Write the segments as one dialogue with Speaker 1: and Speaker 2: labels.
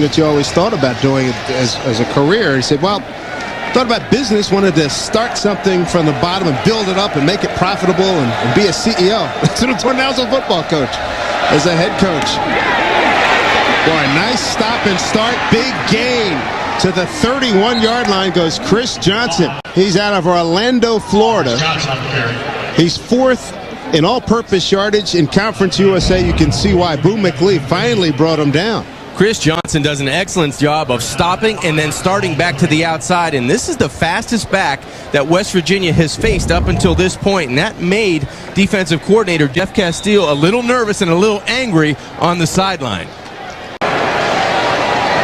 Speaker 1: that you always thought about doing as a career. He said, well, thought about business, wanted to start something from the bottom and build it up and make it profitable and be a CEO. That's what I'm doing now as a football coach, as a head coach. Boy, nice stop and start. Big gain to the 31-yard line goes Chris Johnson. He's out of Orlando, Florida. He's fourth in all-purpose yardage in Conference USA. You can see why Boo McLeod finally brought him down.
Speaker 2: Chris Johnson does an excellent job of stopping and then starting back to the outside, and this is the fastest back that West Virginia has faced up until this point, and that made defensive coordinator Jeff Castile a little nervous and a little angry on the sideline.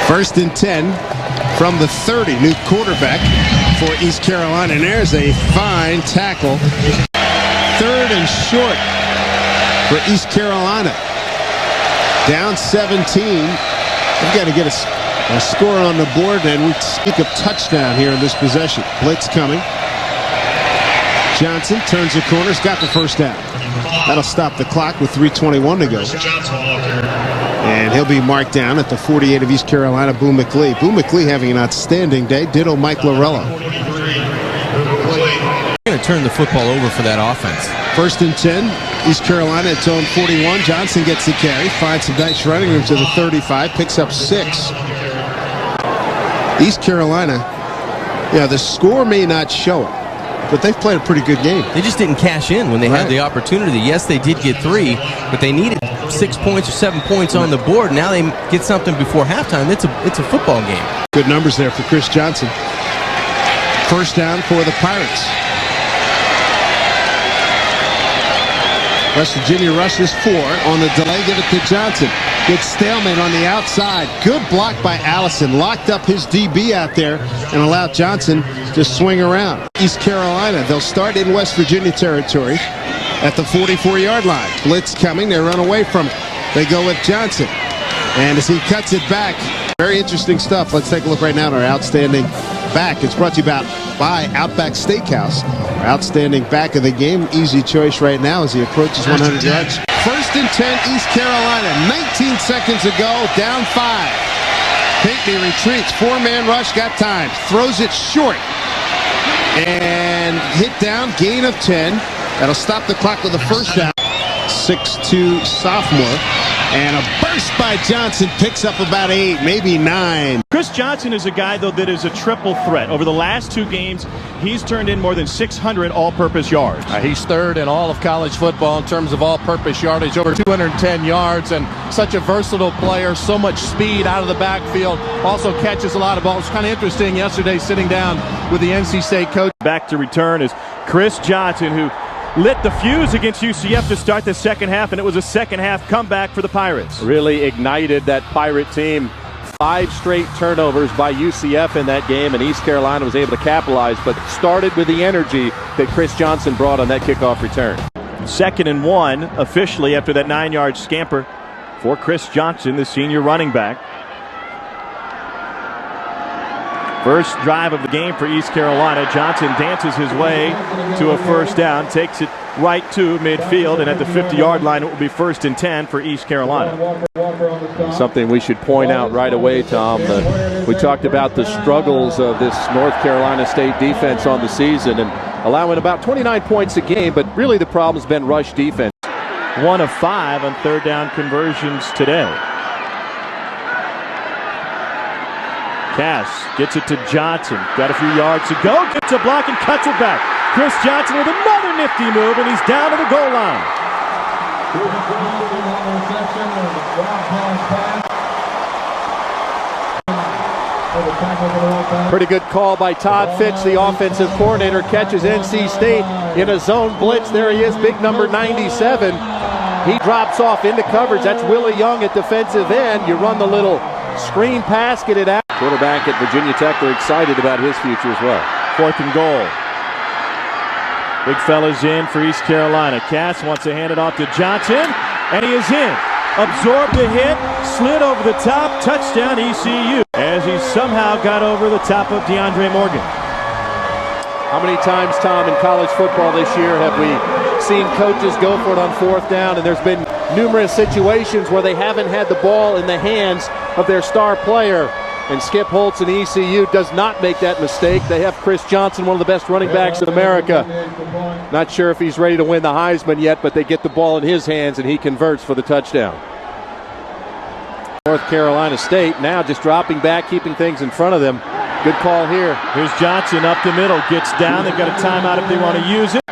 Speaker 1: 1st and 10 from the 30. New quarterback for East Carolina, and there's a fine tackle. 3rd and short for East Carolina. Down 17. We've got to get a score on the board, and we speak of touchdown here in this possession. Blitz coming. Johnson turns the corners, got the first down. That'll stop the clock with 3:21 to go. And he'll be marked down at the 48 of East Carolina, Boo McLeod. Boo McLeod having an outstanding day. Ditto Mike Lorella.
Speaker 2: They're going to turn the football over for that offense.
Speaker 1: 1st and 10. East Carolina at its own 41. Johnson gets the carry, finds some nice running room to the 35, picks up 6. East Carolina, yeah, the score may not show it, but they've played a pretty good game.
Speaker 2: They just didn't cash in when they had the opportunity. Yes, they did get 3, but they needed 6 points or 7 points on the board. Now they get something before halftime. It's a football game. Good numbers there for Chris Johnson. 1st down for the Pirates. West Virginia rushes 4 on the delay. Give it to Johnson. Good stalemate on the outside. Good block by Allison. Locked up his DB out there and allowed Johnson to swing around. East Carolina, they'll start in West Virginia territory at the 44-yard line. Blitz coming. They run away from it. They go with Johnson. And as he cuts it back, very interesting stuff. Let's take a look right now at our outstanding back. It's brought to you by Outback Steakhouse. Our outstanding back of the game. Easy choice right now as he approaches 100 yards. 1st and 10, East Carolina. 19 seconds to go, down 5. Pinckney retreats. 4-man rush, got time. Throws it short. And hit down, gain of 10. That'll stop the clock with a first down. 6'2" sophomore. And a burst by Johnson picks up about 8, maybe 9.
Speaker 3: Chris Johnson is a guy, though, that is a triple threat. Over the last 2 games, he's turned in more than 600 all-purpose yards.
Speaker 4: He's 3rd in all of college football in terms of all-purpose yardage, over 210 yards, and such a versatile player, so much speed out of the backfield, also catches a lot of balls. It's kind of interesting yesterday sitting down with the NC State coach.
Speaker 3: Back to return is Chris Johnson, who lit the fuse against UCF to start the second half, and it was a second-half comeback for the Pirates.
Speaker 5: Really ignited that Pirate team. 5 straight turnovers by UCF in that game, and East Carolina was able to capitalize, but started with the energy that Chris Johnson brought on that kickoff return.
Speaker 3: 2nd and 1 officially after that 9-yard scamper for Chris Johnson, the senior running back. First drive of the game for East Carolina. Johnson dances his way to a first down, takes it right to midfield, and at the 50-yard line it will be 1st and 10 for East Carolina.
Speaker 5: Something we should point out right away, Tom. We talked about the struggles of this North Carolina State defense on the season and allowing about 29 points a game, but really the problem's been rush defense.
Speaker 3: 1 of 5 on 3rd down conversions today. Cass gets it to Johnson. Got a few yards to go. Gets a block and cuts it back. Chris Johnson with another nifty move, and he's down to the goal line.
Speaker 5: Pretty good call by Todd Fitch, the offensive coordinator. Catches NC State in a zone blitz. There he is, big number 97. He drops off into coverage. That's Willie Young at defensive end. You run the little screen pass, get it out. Quarterback at Virginia Tech, they're excited about his future as well.
Speaker 3: 4th and goal. Big fella's in for East Carolina. Cass wants to hand it off to Johnson, and he is in. Absorbed the hit, slid over the top, touchdown ECU, as he somehow got over the top of DeAndre Morgan.
Speaker 5: How many times, Tom, in college football this year have we seen coaches go for it on 4th down, and there's been numerous situations where they haven't had the ball in the hands of their star player. And Skip Holtz and ECU does not make that mistake. They have Chris Johnson, one of the best running backs in America. Not sure if he's ready to win the Heisman yet, but they get the ball in his hands and he converts for the touchdown. North Carolina State now just dropping back, keeping things in front of them. Good call here.
Speaker 3: Here's Johnson up the middle, gets down. They've got a timeout if they want to use it.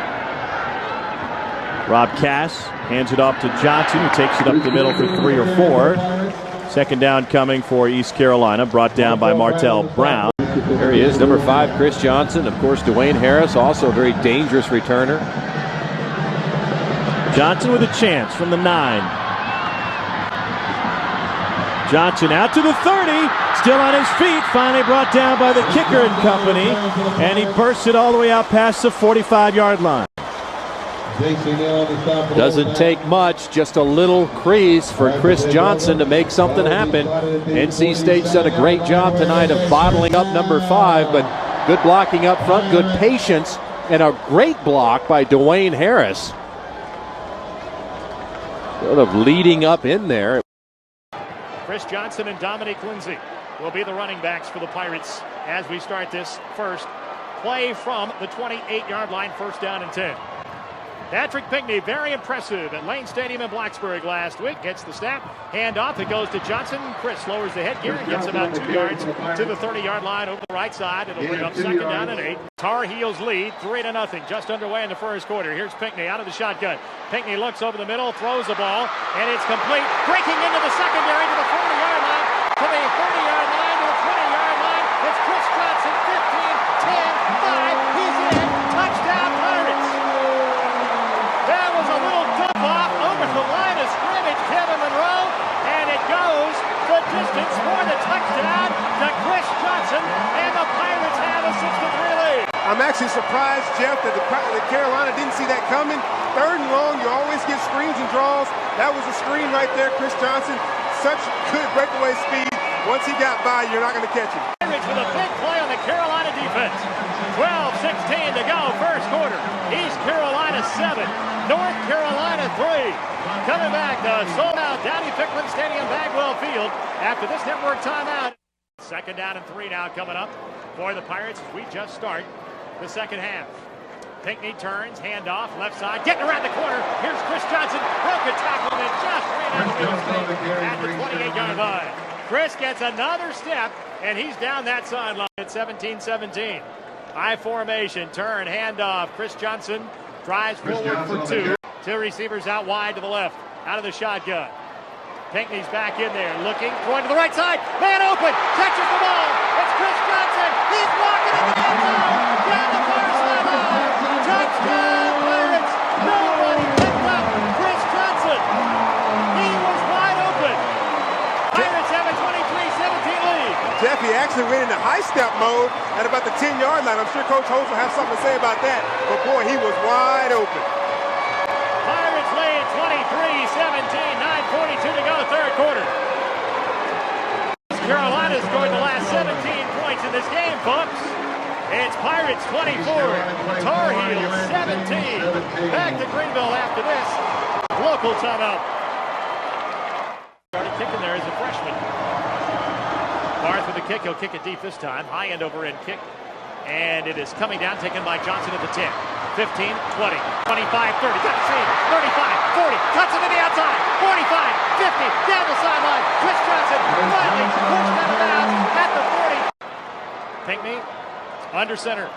Speaker 3: Rob Cass hands it off to Johnson, who takes it up the middle for 3 or 4. Second down coming for East Carolina, brought down by Martell Brown.
Speaker 5: There he is, number 5, Chris Johnson. Of course, Dwayne Harris, also a very dangerous returner.
Speaker 3: Johnson with a chance from the 9. Johnson out to the 30, still on his feet, finally brought down by the kicker and company, and he bursts it all the way out past the 45-yard line.
Speaker 5: Doesn't take much, just a little crease for Chris Johnson to make something happen. NC State's done a great job tonight of bottling up number 5, but good blocking up front, good patience, and a great block by Dwayne Harris. Sort of leading up in there.
Speaker 6: Chris Johnson and Dominic Lindsay will be the running backs for the Pirates as we start this first play from the 28-yard line, first down and 10. Patrick Pinckney, very impressive at Lane Stadium in Blacksburg last week. Gets the snap, handoff, it goes to Johnson. Chris lowers the headgear and gets about 2 yards to the 30-yard line over the right side. It'll bring up second down and 8. Tar Heels lead 3-0, just underway in the first quarter. Here's Pinckney out of the shotgun. Pinckney looks over the middle, throws the ball, and it's complete. Breaking into the secondary to the 40-yard line, to the 30-yard line, to the 20-yard line. It's Chris Johnson, 15, 10, 5. He's in. Touchdown, Pirates. That was a little dump off over the line of scrimmage, Kevin Monroe, and it goes the distance for the touchdown to Chris Johnson, and the Pirates have a 6-3 lead.
Speaker 7: I'm actually surprised, Jeff, that Carolina didn't see that coming. 3rd and long, you always get screens and draws. That was a screen right there. Chris Johnson, such good breakaway speed. Once he got by, you're not going to catch him.
Speaker 6: Pirates with a big play on the Carolina defense. 12-16 to go, first quarter. East Carolina 7, North Carolina 3. Coming back to sold-out Downey-Picklen Stadium, Bagwell Field after this network timeout. Second down and 3 now coming up for the Pirates as we just start the second half. Pinckney turns, handoff, left side, getting around the corner. Here's Chris Johnson, broken tackle, and just ran out of the 28-yard line. Chris gets another step, and he's down that sideline at 17-17. I formation, turn, handoff. Chris Johnson drives forward for 2. 2 receivers out wide to the left, out of the shotgun. Pinckney's back in there, looking, throwing to the right side. Man open, catches the ball. It's Chris Johnson. He's walking in the end zone. Down the far sideline. Touchdown, Pirates. Nobody picked up Chris Johnson. He was wide open. Pirates have a 23-17 lead.
Speaker 7: Jeff, he actually went into high step mode at about the 10-yard line. I'm sure Coach Holtz will have something to say about that. But boy, he was wide open.
Speaker 6: Pirates lead 23-17, 9:42 to go, third quarter. Carolina scored the last 17 points in this game, folks. It's Pirates 24, Tar Heels 17. Back to Greenville after this local timeout. Started kicking there as a freshman. Barth with the kick, he'll kick it deep this time. High end over end kick. And it is coming down, taken by Johnson at the 10. 15, 20, 25, 30, got the seam, 35, 40, cuts it to the outside, 45, 50, down the sideline. Chris Johnson finally pushed out of bounds at the 40. Pinckney under center.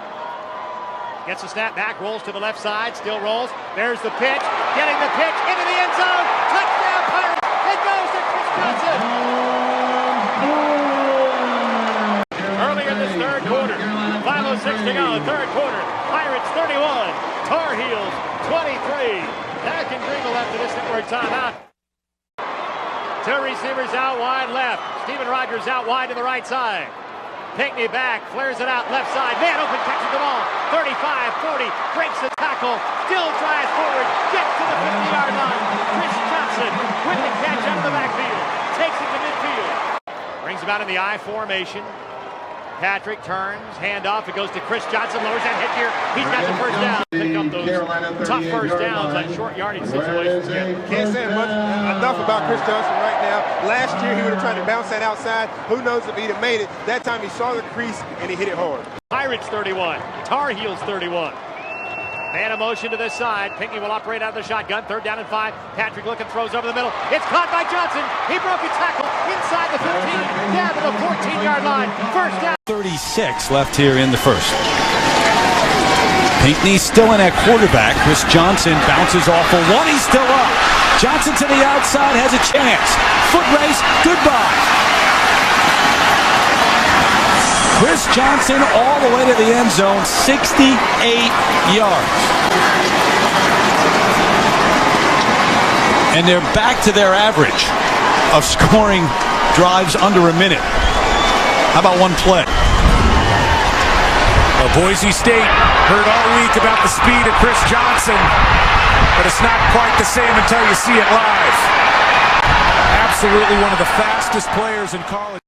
Speaker 6: Gets the snap back, rolls to the left side, still rolls. There's the pitch, getting the pitch into the end zone. Touchdown, Pirates. It goes to Chris Johnson. Earlier in this third quarter, 5:06 to go, third quarter. Pirates 31, Tar Heels 23. Back in Greenville after this network timeout. 2 receivers out wide left. Steven Rogers out wide to the right side. Pinckney back, flares it out left side. Man open, catches the ball. 35, 40, breaks the tackle. Still drives forward, gets to the 50-yard line. Chris Johnson with the catch out of the backfield. Takes it to midfield. Brings him out in the I formation. Patrick turns, handoff. It goes to Chris Johnson. Lowers that head gear. He's got the first down. Pick up those tough first downs on short yardage situations.
Speaker 7: Can't say enough about Chris Johnson right now. Last year he would have tried to bounce that outside. Who knows if he'd have made it. That time he saw the crease and he hit it hard.
Speaker 6: Pirates 31. Tar Heels 31. Man of motion to this side. Pinckney will operate out of the shotgun. 3rd down and 5. Patrick looking, throws over the middle. It's caught by Johnson. He broke a tackle inside the 15, down to the 14-yard line. First down.
Speaker 8: 36 left here in the first. Pinckney still in at quarterback. Chris Johnson bounces off a one. He's still up. Johnson to the outside, has a chance. Foot race, goodbye. Chris Johnson all the way to the end zone, 68 yards. And they're back to their average of scoring drives under a minute. How about one play?
Speaker 9: Well, Boise State heard all week about the speed of Chris Johnson, but it's not quite the same until you see it live. Absolutely one of the fastest players in college.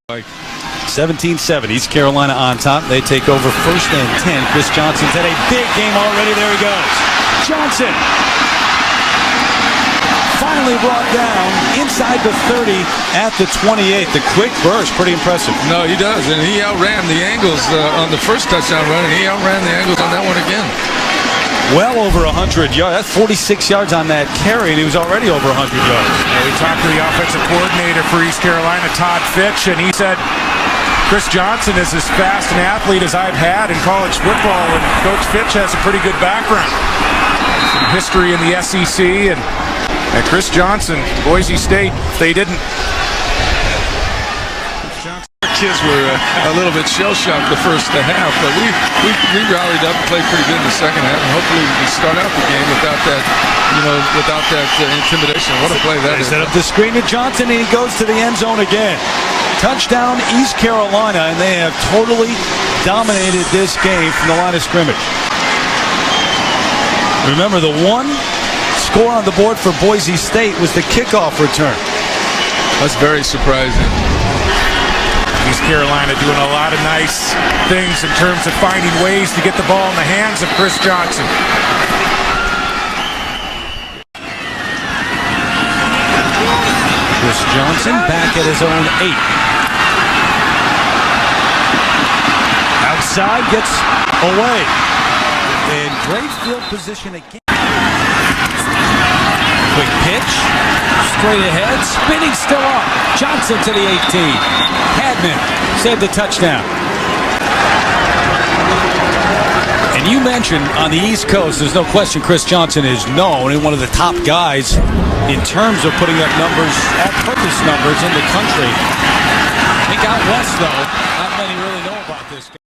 Speaker 8: 17-7, East Carolina on top. They take over 1st and 10. Chris Johnson's had a big game already. There he goes. Johnson finally brought down inside the 30 at the 28. The quick burst, pretty impressive.
Speaker 10: No, he does, and he outran the angles on the first touchdown run, and he outran the angles on that one again.
Speaker 8: Well over 100 yards. That's 46 yards on that carry, and he was already over 100 yards.
Speaker 9: We talked to the offensive coordinator for East Carolina, Todd Fitch, and he said Chris Johnson is as fast an athlete as I've had in college football, and Coach Fitch has a pretty good background. Some history in the SEC, and Chris Johnson, Boise State, they didn't.
Speaker 10: Kids were a little bit shell-shocked the first half, but we rallied up and played pretty good in the second half, and hopefully we can start out the game without that, without that intimidation. What a play that is.
Speaker 8: Set up the screen to Johnson, and he goes to the end zone again. Touchdown East Carolina, and they have totally dominated this game from the line of scrimmage. Remember, the one score on the board for Boise State was the kickoff return.
Speaker 10: That's very surprising.
Speaker 9: East Carolina doing a lot of nice things in terms of finding ways to get the ball in the hands of Chris Johnson.
Speaker 8: Chris Johnson back at his own 8. Outside, gets away. In great field position again. Quick pitch, straight ahead, spinning still up. Johnson to the 18. Hadman saved the touchdown. And you mentioned on the East Coast, there's no question Chris Johnson is known and one of the top guys in terms of putting up numbers, at-purpose numbers in the country. I think out west, though, not many really know about this guy.